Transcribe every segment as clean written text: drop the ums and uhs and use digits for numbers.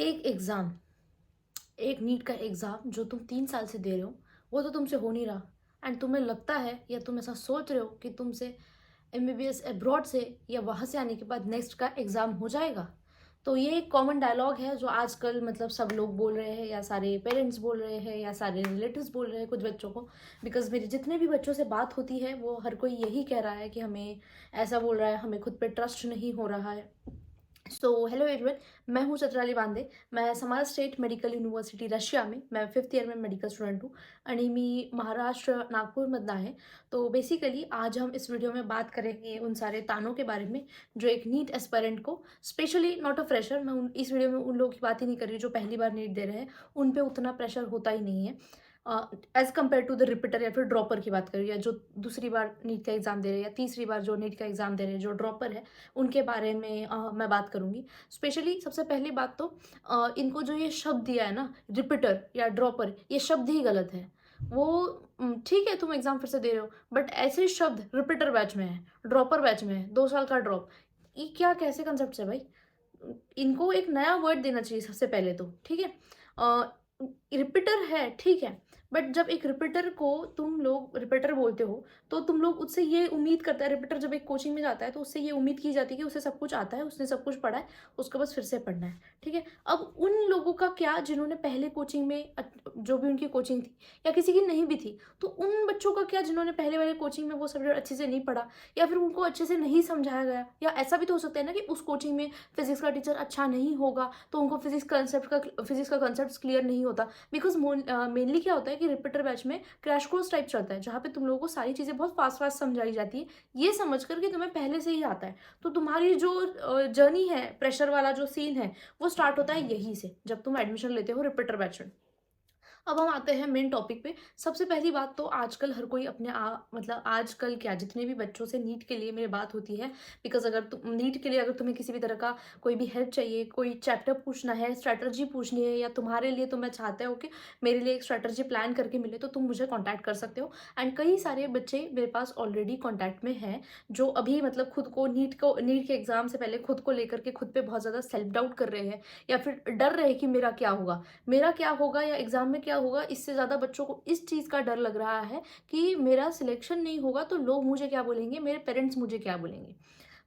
एक एग्ज़ाम, एक नीट का एग्ज़ाम जो तुम 3 साल से दे रहे हो, वो तो तुमसे हो नहीं रहा एंड तुम्हें लगता है या तुम ऐसा सोच रहे हो कि तुमसे एमबीबीएस अब्रॉड से या वहाँ से आने के बाद नेक्स्ट का एग्ज़ाम हो जाएगा। तो ये एक कॉमन डायलॉग है जो आजकल मतलब सब लोग बोल रहे हैं या सारे पेरेंट्स बोल रहे हैं या सारे रिलेटिव्स बोल रहे हैं कुछ बच्चों को। बिकॉज़ मेरी जितने भी बच्चों से बात होती है वो हर कोई यही कह रहा है कि हमें ऐसा बोल रहा है, हमें खुद पे ट्रस्ट नहीं हो रहा है। सो हेलो एवरीवन, मैं हूँ चत्राली बांदे। मैं समाज स्टेट मेडिकल यूनिवर्सिटी रशिया में मैं 5th ईयर में मेडिकल स्टुडंट हूँ आणि मी महाराष्ट्र नागपूरमधनं आहे. तो बेसिकली आज हम इस वीडियो में बात करेंगे उन सारे तानों के बारे में जो एक नीट एस्पायरेंट को, स्पेशली नॉट अ फ्रेशर, मैं इस वीडियो में उन लोगों की बात ही नहीं कर रही जो पहली बार नीट दे रहे हैं, उन पे उतना प्रेशर होता ही नहीं है as compare to the repeater या फिर ड्रॉपर की बात करें, या जो दूसरी बार नीट का एग्ज़ाम दे रहे हैं या तीसरी बार जो नीट का एग्ज़ाम दे रहे हैं जो ड्रॉपर है, उनके बारे में मैं बात करूँगी। स्पेशली सबसे पहली बात तो इनको जो ये शब्द दिया है ना, रिपीटर या ड्रॉपर, ये शब्द ही गलत है। वो ठीक है तुम एग्ज़ाम फिर से दे रहे हो, बट ऐसे शब्द रिपीटर बैच में है, ड्रॉपर बैच में है, 2 साल का ड्रॉप, ये क्या कैसे कॉन्सेप्ट्स है भाई? इनको एक नया वर्ड देना चाहिए सबसे पहले तो, ठीक है? रिपीटर है, ठीक है, बट जब एक रिपीटर को तुम लोग रिपीटर बोलते हो, तो तुम लोग उससे ये उम्मीद करते हैं, रिपीटर जब एक कोचिंग में जाता है, तो उससे ये उम्मीद की जाती है कि उसे सब कुछ आता है, उसने सब कुछ पढ़ा है, उसको बस फिर से पढ़ना है, ठीक है? अब उन लोगों का क्या जिन्होंने पहले कोचिंग में जो भी उनकी कोचिंग थी या किसी की नहीं भी थी, तो उन बच्चों का क्या जिन्होंने पहले वाले कोचिंग में वो सब्जेक्ट अच्छे से नहीं पढ़ा या फिर उनको अच्छे से नहीं समझाया गया, या ऐसा भी तो हो सकता है ना कि उस कोचिंग में फिजिक्स का टीचर अच्छा नहीं होगा, तो उनको फिजिक्स का कॉन्सेप्ट क्लियर नहीं होता। बिकॉज मेनली क्या होता है कि रिपीटर बैच में क्रैश कोर्स टाइप चलता है, जहाँ पे तुम लोगों को सारी चीज़ें बहुत फास्ट फास्ट समझाई जाती है, ये समझ कर कि तुम्हें पहले से ही आता है। तो तुम्हारी जो जर्नी है, प्रेशर वाला जो सीन है, वो स्टार्ट होता है यहीं से, जब तुम एडमिशन लेते हो रिपीटर बैच में। अब हम आते हैं मेन टॉपिक पे। सबसे पहली बात तो आजकल हर कोई मतलब आजकल क्या जितने भी बच्चों से नीट के लिए मेरी बात होती है, बिकॉज़ अगर तुम नीट के लिए अगर तुम्हें किसी भी तरह का कोई भी हेल्प चाहिए, कोई चैप्टर पूछना है, स्ट्रैटेजी पूछनी है, या तुम्हारे लिए तुम्हें चाहते हो कि मेरे लिए एक स्ट्रैटेजी प्लान करके मिले, तो तुम मुझे कॉन्टैक्ट कर सकते हो। एंड कई सारे बच्चे मेरे पास ऑलरेडी कॉन्टैक्ट में हैं, जो अभी मतलब खुद को नीट के एग्ज़ाम से पहले खुद को लेकर के खुद पे बहुत ज़्यादा सेल्फ डाउट कर रहे हैं, या फिर डर रहे हैं कि मेरा क्या होगा या एग्ज़ाम में क्या होगा। इससे ज़्यादा बच्चों को इस चीज़ का डर लग रहा है कि मेरा सिलेक्शन नहीं होगा तो लोग मुझे क्या बोलेंगे, मेरे पेरेंट्स मुझे क्या बोलेंगे।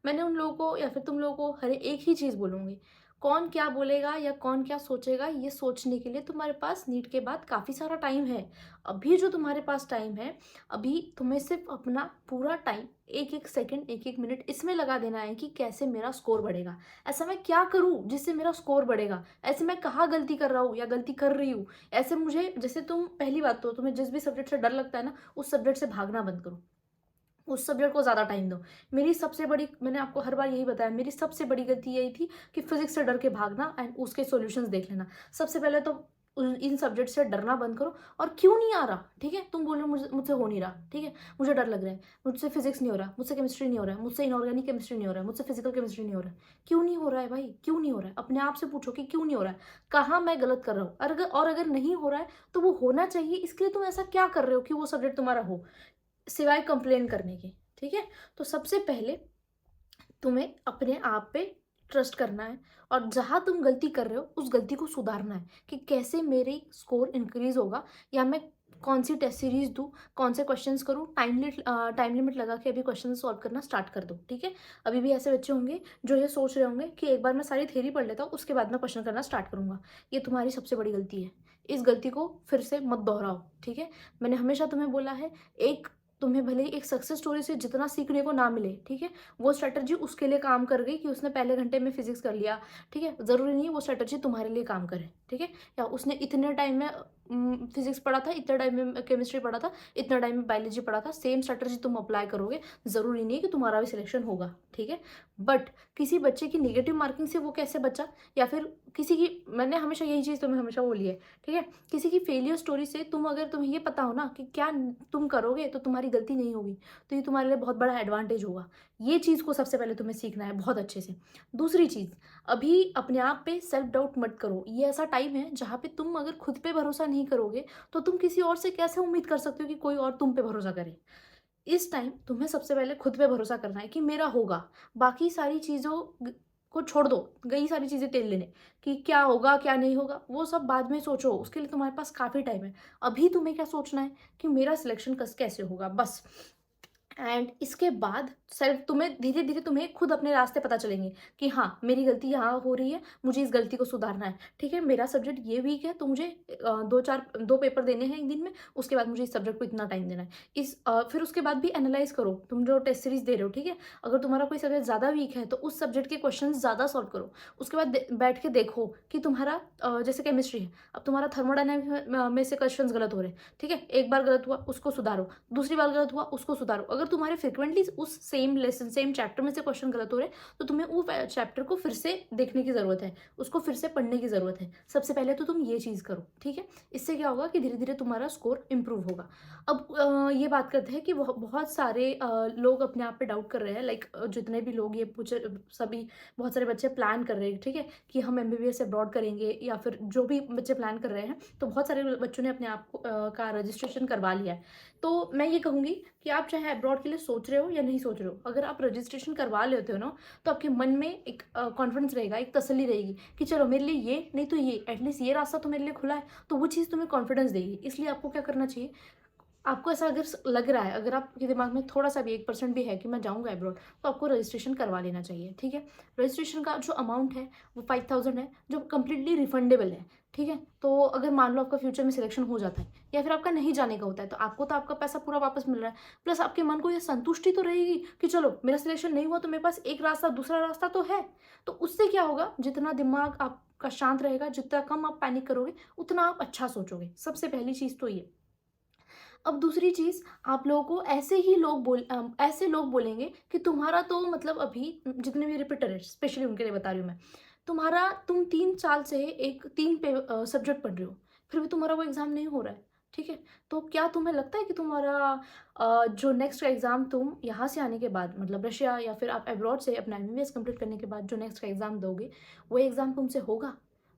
मैंने उन लोगों को या फिर तुम लोगों को हर एक ही चीज़ बोलूँगी, कौन क्या बोलेगा या कौन क्या सोचेगा, ये सोचने के लिए तुम्हारे पास नीट के बाद काफ़ी सारा टाइम है। अभी जो तुम्हारे पास टाइम है, अभी तुम्हें सिर्फ अपना पूरा टाइम, एक एक सेकंड, एक एक मिनट इसमें लगा देना है कि कैसे मेरा स्कोर बढ़ेगा। ऐसा मैं क्या करूँ जिससे मेरा स्कोर बढ़ेगा? ऐसे मैं कहाँ गलती कर रहा हूँ या गलती कर रही हूँ? ऐसे मुझे, जैसे तुम पहली बात तो तुम्हें जिस भी सब्जेक्ट से डर लगता है ना, उस सब्जेक्ट से भागना बंद करो। उस सब्जेक्ट को ज़्यादा टाइम दो। मेरी सबसे बड़ी, मैंने आपको हर बार यही बताया, मेरी सबसे बड़ी गलती यही थी कि फिज़िक्स से डर के भागना एंड उसके सॉल्यूशंस देख लेना। सबसे पहले तो इन सब्जेक्ट से डरना बंद करो। और क्यों नहीं आ रहा, ठीक है? तुम बोल रहे हो मुझसे हो नहीं रहा, ठीक है? मुझे डर लग रहा है, मुझसे फिज़िक्स नहीं हो रहा, मुझसे केमिस्ट्री नहीं हो रहा है, मुझसे इनऑर्गेनिक केमिस्ट्री नहीं हो रहा है, मुझसे फिजिकल केमिस्ट्री नहीं हो रहा है। क्यों नहीं हो रहा है भाई? क्यों नहीं हो रहा है? अपने आप से पूछो कि क्यों नहीं हो रहा है? कहाँ मैं गलत कर रहा हूँ? और अगर नहीं हो रहा है, तो वो होना चाहिए, इसके लिए तुम ऐसा क्या कर रहे हो कि वो सब्जेक्ट तुम्हारा हो? सिवाय कंप्लेन करने के, ठीक है? तो सबसे पहले तुम्हें अपने आप पे ट्रस्ट करना है, और जहाँ तुम गलती कर रहे हो उस गलती को सुधारना है कि कैसे मेरी स्कोर इंक्रीज होगा, या मैं कौन सी टेस्ट सीरीज दूँ, कौन से क्वेश्चंस करूँ, टाइम लिमिट लगा के अभी क्वेश्चन सॉल्व करना स्टार्ट कर दो, ठीक है? अभी भी ऐसे बच्चे होंगे जो ये सोच रहे होंगे कि एक बार मैं सारी थ्योरी पढ़ लेता हूँ, उसके बाद मैं क्वेश्चन करना स्टार्ट करूँगा। ये तुम्हारी सबसे बड़ी गलती है। इस गलती को फिर से मत दोहराओ, ठीक है? मैंने हमेशा तुम्हें बोला है, एक तुम्हें भले ही एक सक्सेस स्टोरी से जितना सीखने को ना मिले, ठीक है, वो स्ट्रैटेजी उसके लिए काम कर गई कि उसने पहले घंटे में फिजिक्स कर लिया, ठीक है? ज़रूरी नहीं है वो स्ट्रैटेजी तुम्हारे लिए काम करे, ठीक है? या उसने इतने टाइम में फिजिक्स पढ़ा था, इतने टाइम में केमिस्ट्री पढ़ा था, इतना टाइम में बायोलॉजी पढ़ा था, सेम स्ट्रैटेजी तुम अप्लाई करोगे, ज़रूरी नहीं है कि तुम्हारा भी सिलेक्शन होगा, ठीक है? बट किसी बच्चे की नेगेटिव मार्किंग से वो कैसे बचा, या फिर किसी की, मैंने हमेशा यही चीज़ तुम्हें हमेशा बोली है, ठीक है? किसी की फेलियर स्टोरी से अगर तुम्हें ये पता हो ना कि क्या तुम करोगे तो तुम्हारी गलती नहीं होगी, तो ये तुम्हारे लिए बहुत बड़ा एडवांटेज होगा। ये चीज़ को सबसे पहले तुम्हें सीखना है बहुत अच्छे से। दूसरी चीज़, अभी अपने आप पे सेल्फ डाउट मत करो। ये ऐसा टाइम है जहाँ पे तुम अगर खुद पे भरोसा नहीं करोगे, तो तुम किसी और से कैसे उम्मीद कर सकते हो कि कोई और तुम पे भरोसा करे? इस टाइम तुम्हें सबसे पहले खुद पे भरोसा करना है कि मेरा होगा। बाकी सारी चीज़ों को छोड़ दो, कई सारी चीज़ें तेल लेने कि क्या होगा क्या नहीं होगा, वो सब बाद में सोचो, उसके लिए तुम्हारे पास काफ़ी टाइम है। अभी तुम्हें क्या सोचना है कि मेरा सिलेक्शन कैसे होगा, बस। एंड इसके बाद सेल्फ तुम्हें धीरे धीरे तुम्हें खुद अपने रास्ते पता चलेंगे कि हाँ मेरी गलती यहाँ हो रही है, मुझे इस गलती को सुधारना है। ठीक है, मेरा सब्जेक्ट ये वीक है, तो मुझे 2 पेपर देने हैं एक दिन में, उसके बाद मुझे इस सब्जेक्ट को इतना टाइम देना है। फिर उसके बाद भी एनालाइज करो, तुम जो टेस्ट सीरीज दे रहे हो, ठीक है, अगर तुम्हारा कोई सब्जेक्ट ज़्यादा वीक है तो उस सब्जेक्ट के क्वेश्चन ज़्यादा सॉल्व करो। उसके बाद बैठ के देखो कि तुम्हारा जैसे केमिस्ट्री है, अब तुम्हारा थर्मोडायनामिक्स में से क्वेश्चन गलत हो रहे हैं, ठीक है, एक बार गलत हुआ उसको सुधारो, दूसरी बार गलत हुआ उसको सुधारो। अगर तुम्हारे फ्रिक्वेंटली उस सेम लेसन सेम चैप्टर में से क्वेश्चन गलत हो रहे हैं तो तुम्हें वो चैप्टर को फिर से देखने की ज़रूरत है, उसको फिर से पढ़ने की ज़रूरत है। सबसे पहले तो तुम ये चीज़ करो, ठीक है। इससे क्या होगा कि धीरे धीरे तुम्हारा स्कोर इंप्रूव होगा। अब ये बात करते हैं कि बहुत सारे लोग अपने आप पे डाउट कर रहे हैं, लाइक जितने भी लोग ये पूछ सभी बहुत सारे बच्चे प्लान कर रहे हैं, ठीक है, कि हम MBBS अब्रॉड करेंगे, या फिर जो भी बच्चे प्लान कर रहे हैं, तो बहुत सारे बच्चों ने अपने आप का रजिस्ट्रेशन करवा लिया है। तो मैं ये कहूँगी कि आप चाहे अब्रॉड के लिए सोच रहे हो या नहीं सोच रहे हो, अगर आप रजिस्ट्रेशन करवा लेते हो ना, तो आपके मन में एक कॉन्फिडेंस रहेगा, एक तसल्ली रहेगी कि चलो मेरे लिए ये नहीं तो ये, एटलीस्ट ये रास्ता तो मेरे लिए खुला है, तो वो चीज़ तुम्हें कॉन्फिडेंस देगी। इसलिए आपको क्या करना चाहिए, आपको ऐसा अगर लग रहा है, अगर आपके दिमाग में थोड़ा सा भी 1% भी है कि मैं जाऊंगा अब्रॉड, तो आपको रजिस्ट्रेशन करवा लेना चाहिए, ठीक है। रजिस्ट्रेशन का जो अमाउंट है वो 5000 है, जो कम्प्लीटली रिफंडेबल है, ठीक है। तो अगर मान लो आपका फ्यूचर में सिलेक्शन हो जाता है या फिर आपका नहीं जाने का होता है, तो आपको तो आपका पैसा पूरा वापस मिल रहा है, प्लस आपके मन को ये संतुष्टि तो रहेगी कि चलो मेरा सिलेक्शन नहीं हुआ तो मेरे पास एक रास्ता, दूसरा रास्ता तो है। तो उससे क्या होगा, जितना दिमाग आपका शांत रहेगा, जितना कम आप पैनिक करोगे, उतना आप अच्छा सोचोगे। सबसे पहली चीज़ तो ये। अब दूसरी चीज़, आप लोगों को ऐसे लोग बोलेंगे कि तुम्हारा तो मतलब अभी जितने भी रिपीटर है, स्पेशली उनके लिए बता रही हूँ मैं, तुम 3 साल से एक 3 सब्जेक्ट पढ़ रहे हो, फिर भी तुम्हारा वो एग्ज़ाम नहीं हो रहा है, ठीक है। तो क्या तुम्हें लगता है कि तुम्हारा जो नेक्स्ट का एग्ज़ाम तुम यहाँ से आने के बाद, मतलब रशिया या फिर आप अब्रॉड से अपना MBBS कंप्लीट करने के बाद जो नेक्स्ट का एग्ज़ाम दोगे, वो एग्ज़ाम तुमसे होगा?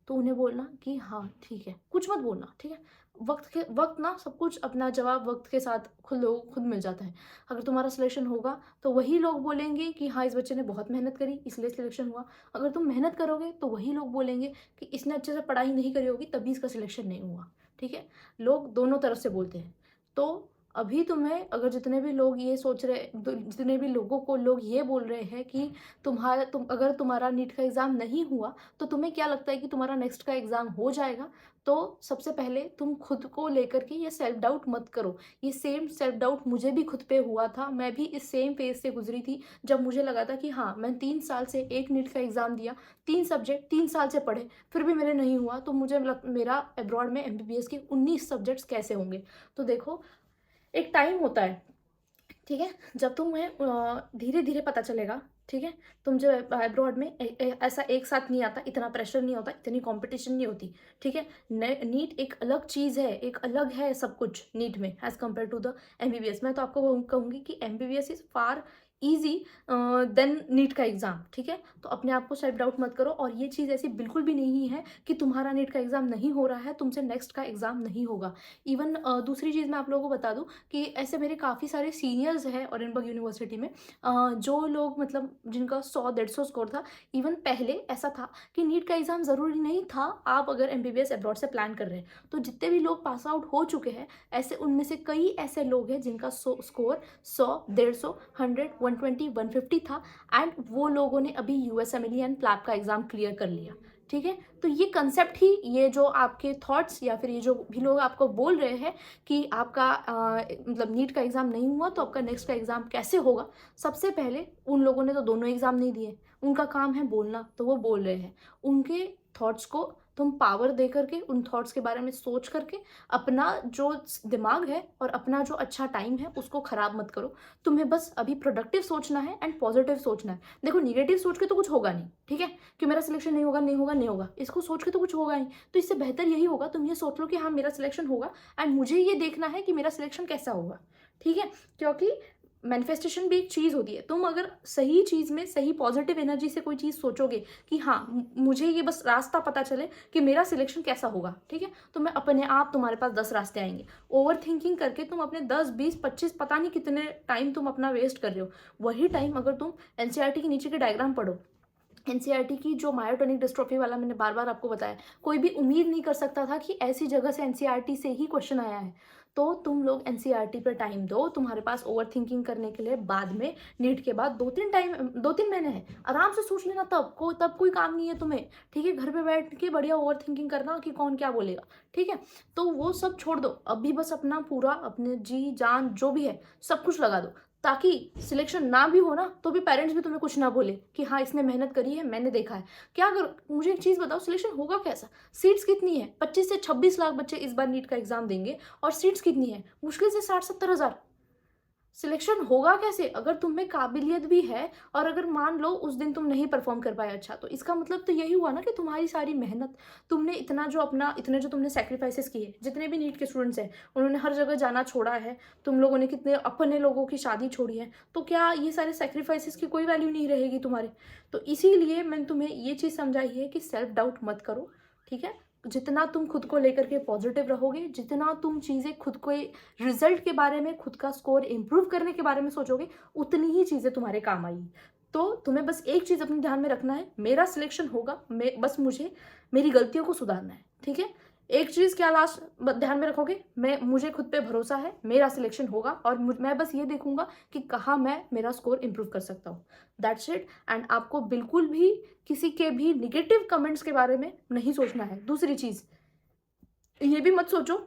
तो उन्हें बोलना कि हाँ ठीक है, कुछ मत बोलना, ठीक है। वक्त ना सब कुछ, अपना जवाब वक्त के साथ खुद मिल जाता है। अगर तुम्हारा सिलेक्शन होगा तो वही लोग बोलेंगे कि हाँ इस बच्चे ने बहुत मेहनत करी इसलिए सिलेक्शन हुआ। अगर तुम मेहनत करोगे तो वही लोग बोलेंगे कि इसने अच्छे से पढ़ाई नहीं करी होगी तभी इसका सिलेक्शन नहीं हुआ, ठीक है। लोग दोनों तरफ से बोलते हैं। तो अभी तुम्हें, अगर जितने भी लोग ये सोच रहे, जितने भी लोगों को लोग ये बोल रहे हैं कि अगर तुम्हारा नीट का एग्ज़ाम नहीं हुआ तो तुम्हें क्या लगता है कि तुम्हारा नेक्स्ट का एग्ज़ाम हो जाएगा, तो सबसे पहले तुम खुद को लेकर के ये सेल्फ डाउट मत करो। ये सेम सेल्फ डाउट मुझे भी खुद पे हुआ था, मैं भी इस सेम फेज से गुजरी थी, जब मुझे लगा था कि हाँ मैं 3 साल से एक नीट का एग्ज़ाम दिया, 3 सब्जेक्ट 3 साल से पढ़े, फिर भी मेरे नहीं हुआ, तो मेरा अब्रॉड में MBBS के 19 सब्जेक्ट्स कैसे होंगे। तो देखो, एक टाइम होता है, ठीक है, जब तुम्हें धीरे धीरे पता चलेगा, ठीक है। तुम जब अब्रॉड में ऐसा एक साथ नहीं आता, इतना प्रेशर नहीं होता, इतनी कंपटीशन नहीं होती, ठीक है। नीट एक अलग चीज़ है, एक अलग है सब कुछ नीट में as compare to the MBBS। मैं तो आपको कहूँगी कि MBBS is far easy than NEET का एग्ज़ाम, ठीक है। तो अपने आप को सेल्फ डाउट मत करो, और ये चीज़ ऐसी बिल्कुल भी नहीं है कि तुम्हारा नीट का एग्ज़ाम नहीं हो रहा है तुमसे नेक्स्ट का एग्ज़ाम नहीं होगा। इवन दूसरी चीज़ मैं आप लोगों को बता दूं कि ऐसे मेरे काफ़ी सारे सीनियर्स हैं ऑरेनबर्ग यूनिवर्सिटी में, जो लोग मतलब जिनका 100-150 स्कोर था। इवन पहले ऐसा था कि नीट का एग्ज़ाम ज़रूरी नहीं था, आप अगर MBBS अब्रॉड से प्लान कर रहे हैं तो जितने भी लोग पास आउट हो चुके हैं, ऐसे उनमें से कई ऐसे लोग हैं जिनका स्कोर 100, 150, 100, 120, 150 था, एंड वो लोगों ने अभी USMLE एंड प्लैब का एग्ज़ाम क्लियर कर लिया, ठीक है। तो ये कंसेप्ट ही, ये जो आपके थॉट्स या फिर ये जो भी लोग आपको बोल रहे हैं कि आपका मतलब नीट का एग्ज़ाम नहीं हुआ तो आपका नेक्स्ट का एग्ज़ाम कैसे होगा, सबसे पहले उन लोगों ने तो दोनों एग्ज़ाम नहीं दिए, उनका काम है बोलना, तो वो बोल रहे हैं। उनके थॉट्स को तुम पावर दे करके, उन थॉट्स के बारे में सोच करके अपना जो दिमाग है और अपना जो अच्छा टाइम है उसको ख़राब मत करो। तुम्हें बस अभी प्रोडक्टिव सोचना है एंड पॉजिटिव सोचना है। देखो, निगेटिव सोच के तो कुछ होगा नहीं, ठीक है, कि मेरा सिलेक्शन नहीं होगा नहीं होगा नहीं होगा, इसको सोच के तो कुछ होगा नहीं। तो इससे बेहतर यही होगा तुम ये सोच लो कि हाँ मेरा सिलेक्शन होगा, एंड मुझे ये देखना है कि मेरा सिलेक्शन कैसा होगा, ठीक है। क्योंकि मैनिफेस्टेशन भी एक चीज़ होती है। तुम अगर सही चीज़ में, सही पॉजिटिव एनर्जी से कोई चीज़ सोचोगे कि हाँ मुझे ये बस रास्ता पता चले कि मेरा सिलेक्शन कैसा होगा, ठीक है, तो मैं अपने आप, तुम्हारे पास 10 रास्ते आएंगे। ओवर थिंकिंग करके तुम अपने 10, 20, 25 पता नहीं कितने टाइम तुम अपना वेस्ट कर रहे हो। वही टाइम अगर तुम NCERT के नीचे के डायग्राम पढ़ो, एनसीईआरटी की जो मायोटोनिक डिस्ट्रोफी वाला मैंने बार बार आपको बताया, कोई भी उम्मीद नहीं कर सकता था कि ऐसी जगह से एनसीईआरटी से ही क्वेश्चन आया है। तो तुम लोग एनसीईआरटी पर टाइम दो, तुम्हारे पास ओवर थिंकिंग करने के लिए बाद में नीट के बाद 2-3 महीने हैं, आराम से सोच लेना, तब कोई काम नहीं है तुम्हें, ठीक है। घर पे बैठ के बढ़िया ओवर थिंकिंग करना कि कौन क्या बोलेगा, ठीक है। तो वो सब छोड़ दो, अभी बस अपना पूरा अपने जी जान जो भी है सब कुछ लगा दो, ताकि सिलेक्शन ना भी हो ना तो भी पेरेंट्स भी तुम्हें कुछ ना बोले कि हाँ इसने मेहनत करी है, मैंने देखा है। क्या अगर मुझे एक चीज़ बताओ, सिलेक्शन होगा कैसा? सीट्स कितनी है? 25 से 26 लाख बच्चे इस बार नीट का एग्जाम देंगे, और सीट्स कितनी है? मुश्किल से 60-70 हज़ार। सिलेक्शन होगा कैसे? अगर तुम में काबिलियत भी है, और अगर मान लो उस दिन तुम नहीं परफॉर्म कर पाए अच्छा, तो इसका मतलब तो यही हुआ ना कि तुम्हारी सारी मेहनत, तुमने इतने जो तुमने सेक्रीफाइसेस किए, जितने भी नीट के स्टूडेंट्स हैं उन्होंने हर जगह जाना छोड़ा है, तुम लोगों ने कितने अपने लोगों की शादी छोड़ी है, तो क्या ये सारे सेक्रीफाइसेस की कोई वैल्यू नहीं रहेगी तुम्हारे? तो इसीलिए मैंने तुम्हें ये चीज़ समझाई है कि सेल्फ डाउट मत करो, ठीक है। जितना तुम खुद को लेकर के पॉजिटिव रहोगे, जितना तुम चीज़ें खुद को रिजल्ट के बारे में, खुद का स्कोर इम्प्रूव करने के बारे में सोचोगे, उतनी ही चीज़ें तुम्हारे काम आएगी। तो तुम्हें बस एक चीज़ अपने ध्यान में रखना है, मेरा सिलेक्शन होगा, बस मुझे मेरी गलतियों को सुधारना है, ठीक है। एक चीज़ क्या लास्ट ध्यान में रखोगे, मुझे खुद पे भरोसा है, मेरा सिलेक्शन होगा, और मैं बस ये देखूंगा कि कहाँ मैं मेरा स्कोर इम्प्रूव कर सकता हूँ। That's it. एंड आपको बिल्कुल भी किसी के भी निगेटिव कमेंट्स के बारे में नहीं सोचना है। दूसरी चीज़ ये भी मत सोचो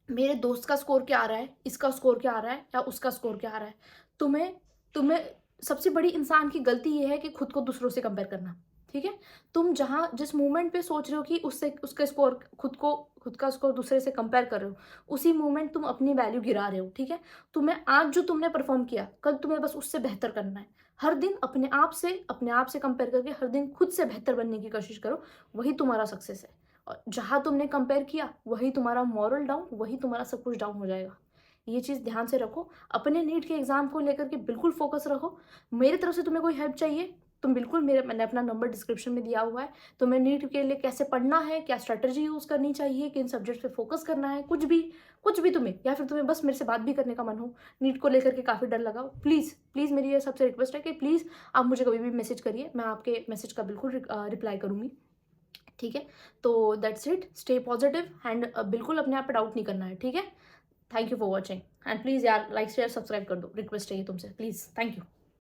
मेरे दोस्त का स्कोर क्या आ रहा है, इसका स्कोर क्या आ रहा है, या उसका स्कोर क्या आ रहा है। तुम्हें तुम्हें सबसे बड़ी इंसान की गलती ये है कि खुद को दूसरों से कंपेयर करना, ठीक है। तुम जिस मोमेंट पे सोच रहे हो कि उससे उसका स्कोर खुद का स्कोर दूसरे से कंपेयर कर रहे हो, उसी मोमेंट तुम अपनी वैल्यू गिरा रहे हो, ठीक है। तुम्हें आज जो तुमने परफॉर्म किया, कल तुम्हें बस उससे बेहतर करना है। हर दिन अपने आप से कंपेयर करके हर दिन खुद से बेहतर बनने की कोशिश करो, वही तुम्हारा सक्सेस है। और जहाँ तुमने कंपेयर किया वही तुम्हारा मॉरल डाउन, वही तुम्हारा सब कुछ डाउन हो जाएगा। ये चीज़ ध्यान से रखो, अपने नीट के एग्जाम को लेकर के बिल्कुल फोकस रखो। मेरी तरफ से तुम्हें कोई हेल्प चाहिए, तुम बिल्कुल मैंने अपना नंबर डिस्क्रिप्शन में दिया हुआ है। तुम्हें नीट के लिए कैसे पढ़ना है, क्या स्ट्रैटेजी यूज़ करनी चाहिए, किन सब्जेक्ट्स पे फोकस करना है, कुछ भी तुम्हें, या फिर तुम्हें बस मेरे से बात भी करने का मन हो, नीट को लेकर के काफ़ी डर लगा हो, प्लीज़ मेरी ये सबसे रिक्वेस्ट है कि प्लीज़ आप मुझे कभी भी मैसेज करिए, मैं आपके मैसेज का बिल्कुल रिप्लाई करूँगी, ठीक है। तो that's it, stay positive, and बिल्कुल अपने आप पे डाउट नहीं करना है, ठीक है। Thank you for watching, and please यार लाइक शेयर सब्सक्राइब कर दो, रिक्वेस्ट है ये तुमसे, प्लीज़, थैंक यू।